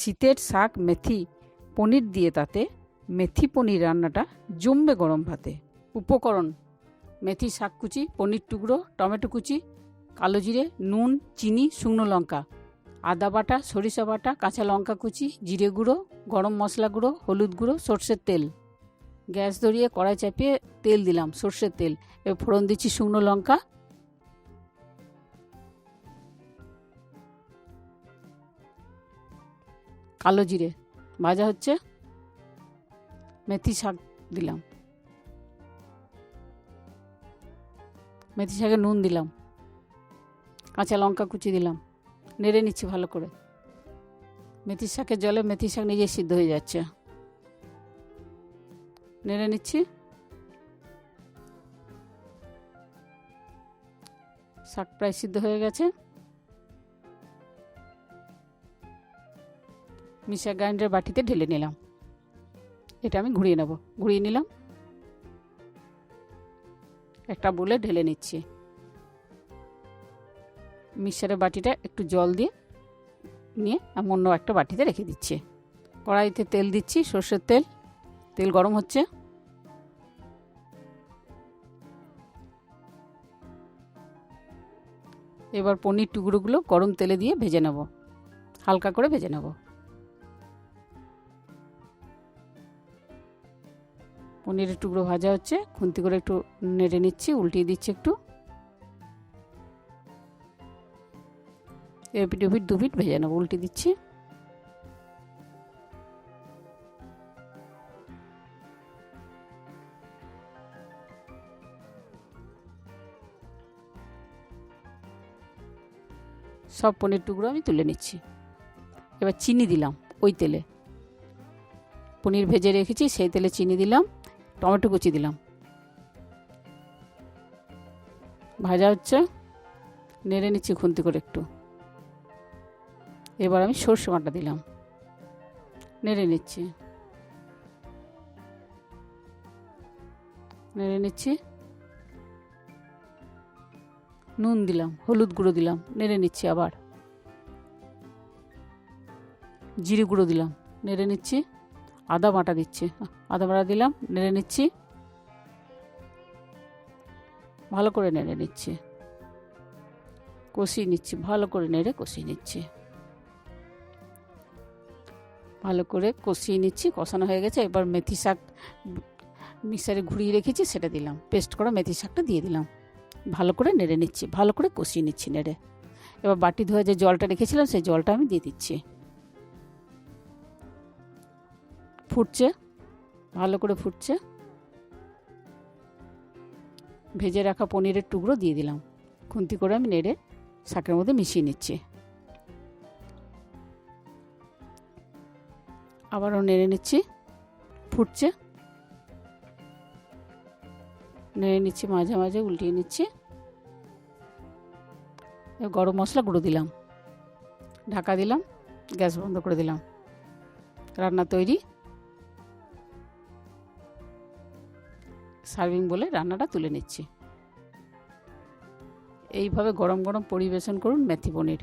শীতের শাক মেথি পনির দিয়ে তাতে মেথি পনির রান্নাটা জমবে গরম ভাতে। উপকরণ: মেথি শাক কুচি, পনির টুকরো, টমেটো কুচি, কালো জিরে, নুন, চিনি, শুকনো লঙ্কা, আদা বাটা, সরিষা বাটা, কাঁচা লঙ্কা কুচি, জিরে গুঁড়ো, গরম মশলা গুঁড়ো, হলুদ গুঁড়ো, সর্ষের তেল। গ্যাস ধরিয়ে কড়াই চাপিয়ে তেল দিলাম, সর্ষের তেল। এবার ফোড়ন দিচ্ছি শুকনো লঙ্কা, কালো জিরে ভাজা হচ্ছে। মেথি শাক দিলাম, মেথি শাকে নুন দিলাম, কাঁচা লঙ্কা কুচি দিলাম, নেড়ে নিচ্ছি ভালো করে। মেথি শাকের জলে মেথি শাক নিজে সিদ্ধ হয়ে যাচ্ছে, নেড়ে নিচ্ছি। শাক প্রায় সিদ্ধ হয়ে গেছে। মিক্সার গ্রাইন্ডার বাটিতে ঢেলে নিলাম। এটা আমি ঘুরিয়ে নেব, ঘুরিয়ে নিলাম। একটা বলে ঢেলে নিচ্ছি। মিক্সারের বাটিটা একটু জল দিয়ে নিয়ে আমি অন্য একটা বাটিতে রেখে দিচ্ছি। কড়াইতে তেল দিচ্ছি, সর্ষের তেল। তেল গরম হচ্ছে। এবার পনির টুকরোগুলো গরম তেলে দিয়ে ভেজে নেব, হালকা করে ভেজে নেব। পনিরের টুকরো ভাজা হচ্ছে, খুন্তি করে একটু নেড়ে নিচ্ছি, উল্টিয়ে দিচ্ছি একটু। এপিট ওপিট দুপিট ভেজে নেব, উল্টে দিচ্ছি। সব পনির টুকরো আমি তুলে নিচ্ছি। এবার চিনি দিলাম ওই তেলে, পনির ভেজে রেখেছি সেই তেলে চিনি দিলাম, টমেটো কুচি দিলাম, ভাজা হচ্ছে, নেড়ে নিচ্ছি খুন্তি করে একটু। এবার আমি সর্ষে বাটা দিলাম, নেড়ে নিচ্ছি, নেড়ে নিচ্ছি। নুন দিলাম, হলুদ গুঁড়ো দিলাম, নেড়ে নিচ্ছি আবার। জিরে গুঁড়ো দিলাম, নেড়ে নিচ্ছি। আদা বাটা দিচ্ছি, আদা বাটা দিলাম, নেড়ে নিচ্ছি, ভালো করে নেড়ে নিচ্ছি, কষিয়ে নিচ্ছি, ভালো করে নেড়ে কষিয়ে নিচ্ছি, ভালো করে কষিয়ে নিচ্ছি। কষানো হয়ে গেছে। এবার মেথি শাক মিক্সারে ঘুরিয়ে রেখেছি সেটা দিলাম, পেস্ট করা মেথি শাকটা দিয়ে দিলাম, ভালো করে নেড়ে নিচ্ছি, ভালো করে কষিয়ে নিচ্ছি নেড়ে। এবার বাটি ধোয়া যে জলটা রেখেছিলাম সেই জলটা আমি দিয়ে দিচ্ছি। ফুটছে, ভালো করে ফুটছে। ভেজে রাখা পনিরের টুকরো দিয়ে দিলাম, খুন্তি করে আমি নেড়ে শাকের মধ্যে মিশিয়ে নিচ্ছি। আবারও নেড়ে নিচ্ছি, ফুটছে, নেড়ে নিচ্ছি, মাঝে মাঝে উল্টিয়ে নিচ্ছি। গরম মশলা গুঁড়ো দিলাম, ঢাকা দিলাম, গ্যাস বন্ধ করে দিলাম। রান্না তৈরি। সার্ভিং বলে রান্নাটা তুলে নিচ্ছি। এইভাবে গরম গরম পরিবেশন করুন মেথি পনির।